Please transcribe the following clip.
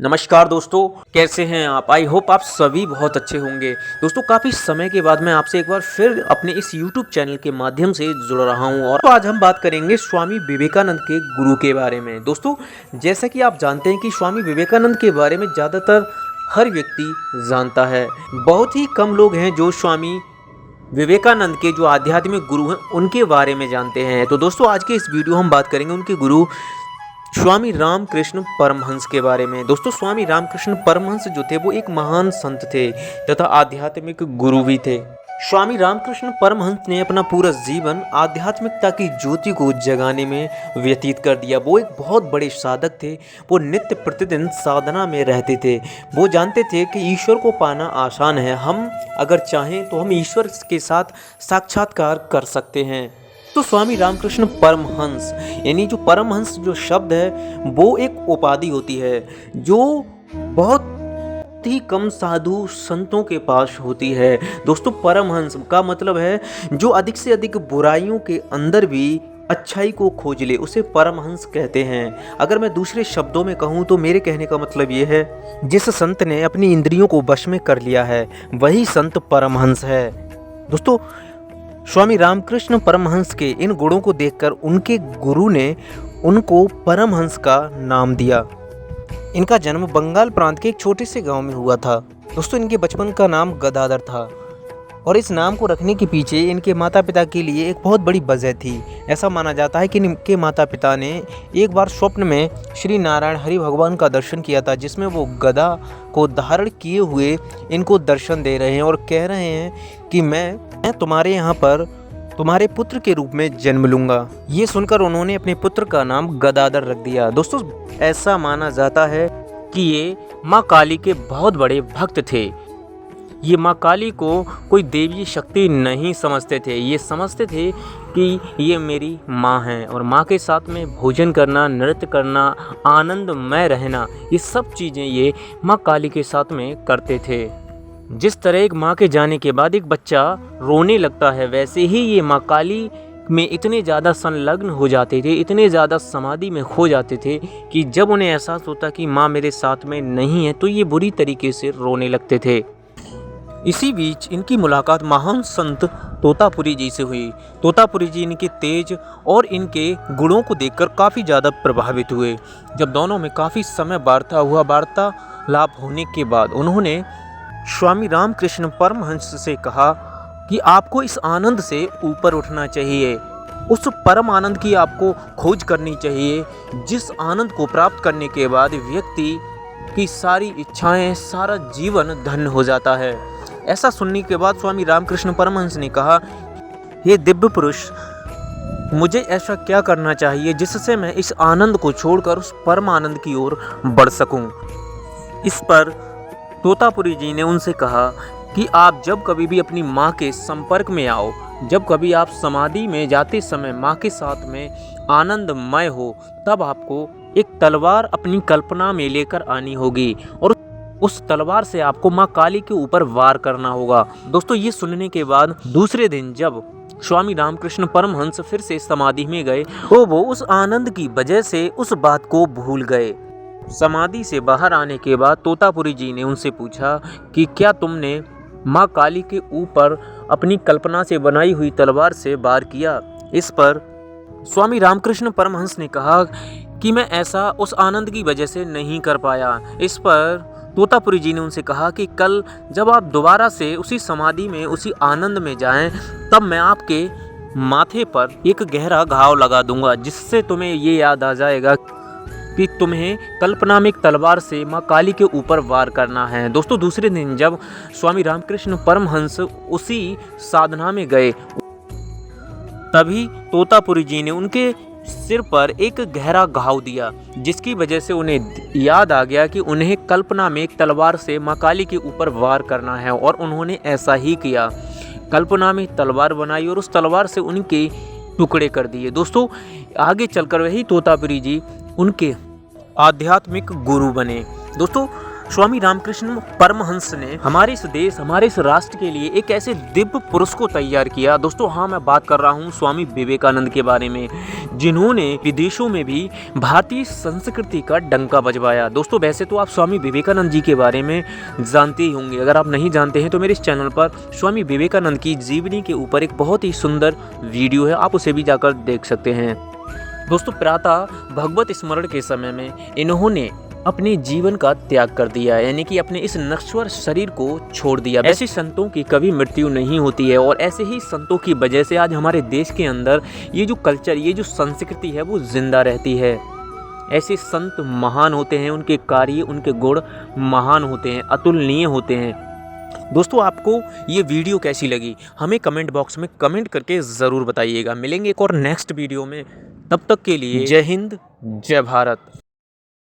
नमस्कार दोस्तों, कैसे हैं आप। आई होप आप सभी बहुत अच्छे होंगे। दोस्तों, काफ़ी समय के बाद मैं आपसे एक बार फिर अपने इस YouTube चैनल के माध्यम से जुड़ रहा हूं और आज हम बात करेंगे स्वामी विवेकानंद के गुरु के बारे में। दोस्तों, जैसा कि आप जानते हैं कि स्वामी विवेकानंद के बारे में ज़्यादातर हर व्यक्ति जानता है। बहुत ही कम लोग हैं जो स्वामी विवेकानंद के जो आध्यात्मिक गुरु हैं उनके बारे में जानते हैं। तो दोस्तों, आज के इस वीडियो हम बात करेंगे उनके गुरु स्वामी रामकृष्ण परमहंस के बारे में। दोस्तों, स्वामी रामकृष्ण परमहंस जो थे वो एक महान संत थे तथा आध्यात्मिक गुरु भी थे। स्वामी रामकृष्ण परमहंस ने अपना पूरा जीवन आध्यात्मिकता की ज्योति को जगाने में व्यतीत कर दिया। वो एक बहुत बड़े साधक थे। वो नित्य प्रतिदिन साधना में रहते थे। वो जानते थे कि ईश्वर को पाना आसान है। हम अगर चाहें तो हम ईश्वर के साथ साक्षात्कार कर सकते हैं। तो स्वामी रामकृष्ण परमहंस यानी जो परमहंस जो शब्द है वो एक उपाधि होती है जो बहुत ही कम साधु संतों के पास होती है। दोस्तों, परमहंस का मतलब है जो अधिक से अधिक बुराइयों के अंदर भी अच्छाई को खोज ले, उसे परमहंस कहते हैं। अगर मैं दूसरे शब्दों में कहूँ तो मेरे कहने का मतलब ये है, जिस संत ने अपनी इंद्रियों को वश में कर लिया है वही संत परमहंस है। दोस्तों, स्वामी रामकृष्ण परमहंस के इन गुणों को देखकर उनके गुरु ने उनको परमहंस का नाम दिया। इनका जन्म बंगाल प्रांत के एक छोटे से गांव में हुआ था। दोस्तों, इनके बचपन का नाम गदाधर था और इस नाम को रखने के पीछे इनके माता पिता के लिए एक बहुत बड़ी वजह थी। ऐसा माना जाता है कि इनके माता पिता ने एक बार स्वप्न में श्री नारायण हरि भगवान का दर्शन किया था, जिसमें वो गदा को धारण किए हुए इनको दर्शन दे रहे हैं और कह रहे हैं कि मैं तुम्हारे यहाँ पर तुम्हारे पुत्र के रूप में जन्म लूँगा। ये सुनकर उन्होंने अपने पुत्र का नाम गदाधर रख दिया। दोस्तों, ऐसा माना जाता है कि ये माँ काली के बहुत बड़े भक्त थे। ये माँ काली को कोई देवी शक्ति नहीं समझते थे। ये समझते थे कि ये मेरी माँ है और माँ के साथ में भोजन करना, नृत्य करना, आनंदमय रहना, ये सब चीज़ें ये माँ काली के साथ में करते थे। जिस तरह एक माँ के जाने के बाद एक बच्चा रोने लगता है, वैसे ही ये माँ काली में इतने ज़्यादा संलग्न हो जाते थे, इतने ज़्यादा समाधि में खो जाते थे कि जब उन्हें एहसास होता कि माँ मेरे साथ में नहीं है तो ये बुरी तरीके से रोने लगते थे। इसी बीच इनकी मुलाकात महान संत तोतापुरी जी से हुई। तोतापुरी जी इनके तेज और इनके गुणों को देखकर काफ़ी ज़्यादा प्रभावित हुए। जब दोनों में काफ़ी समय वार्तालाप होने के बाद उन्होंने स्वामी रामकृष्ण परमहंस से कहा कि आपको इस आनंद से ऊपर उठना चाहिए, उस परम आनंद की आपको खोज करनी चाहिए, जिस आनंद को प्राप्त करने के बाद व्यक्ति की सारी इच्छाएं, सारा जीवन धन्य हो जाता है। ऐसा सुनने के बाद स्वामी रामकृष्ण परमहंस ने कहा, हे दिव्य पुरुष, मुझे ऐसा क्या करना चाहिए जिससे मैं इस आनंद को छोड़कर उस परम आनंद की ओर बढ़ सकूं। इस पर तोतापुरी जी ने उनसे कहा कि आप जब कभी भी अपनी माँ के संपर्क में आओ, जब कभी आप समाधि में जाते समय माँ के साथ में आनंदमय हो, तब आपको एक तलवार अपनी कल्पना में लेकर आनी होगी और उस तलवार से आपको माँ काली के ऊपर वार करना होगा। दोस्तों, ये सुनने के बाद दूसरे दिन जब स्वामी रामकृष्ण परमहंस फिर से समाधि में गए तो वो उस आनंद की वजह से उस बात को भूल गए। समाधि से बाहर आने के बाद तोतापुरी जी ने उनसे पूछा कि क्या तुमने माँ काली के ऊपर अपनी कल्पना से बनाई हुई तलवार से वार किया। इस पर स्वामी रामकृष्ण परमहंस ने कहा कि मैं ऐसा उस आनंद की वजह से नहीं कर पाया। इस पर तोतापुरी जी ने उनसे कहा कि कल जब आप दोबारा से उसी समाधि में, उसी आनंद में जाएं, तब मैं आपके माथे पर एक गहरा घाव लगा दूंगा, जिससे तुम्हें ये याद आ जाएगा कि तुम्हें कल्पना में एक तलवार से माँ काली के ऊपर वार करना है। दोस्तों, दूसरे दिन जब स्वामी रामकृष्ण परमहंस उसी साधना में गए, तभी तोतापुरी जी ने उनके सिर पर एक गहरा घाव दिया, जिसकी वजह से उन्हें याद आ गया कि उन्हें कल्पना में एक तलवार से माँ काली के ऊपर वार करना है और उन्होंने ऐसा ही किया। कल्पना में तलवार बनाई और उस तलवार से उनके टुकड़े कर दिए। दोस्तों, आगे चलकर वही तोतापुरी जी उनके आध्यात्मिक गुरु बने। दोस्तों, स्वामी रामकृष्ण परमहंस ने हमारे इस देश, हमारे इस राष्ट्र के लिए एक ऐसे दिव्य पुरुष को तैयार किया। दोस्तों हाँ, मैं बात कर रहा हूँ स्वामी विवेकानंद के बारे में, जिन्होंने विदेशों में भी भारतीय संस्कृति का डंका बजवाया। दोस्तों वैसे तो आप स्वामी विवेकानंद जी के बारे में जानते ही होंगे, अगर आप नहीं जानते हैं तो मेरे इस चैनल पर स्वामी विवेकानंद की जीवनी के ऊपर एक बहुत ही सुंदर वीडियो है, आप उसे भी जाकर देख सकते हैं। दोस्तों प्रातः भगवत स्मरण के समय में इन्होंने अपने जीवन का त्याग कर दिया, यानी कि अपने इस नश्वर शरीर को छोड़ दिया। ऐसे संतों की कभी मृत्यु नहीं होती है और ऐसे ही संतों की वजह से आज हमारे देश के अंदर ये जो कल्चर, ये जो संस्कृति है वो जिंदा रहती है। ऐसे संत महान होते हैं, उनके कार्य, उनके गुण महान होते हैं, अतुलनीय होते हैं। दोस्तों आपको ये वीडियो कैसी लगी हमें कमेंट बॉक्स में कमेंट करके ज़रूर बताइएगा। मिलेंगे एक और नेक्स्ट वीडियो में, तब तक के लिए जय हिंद, जय भारत।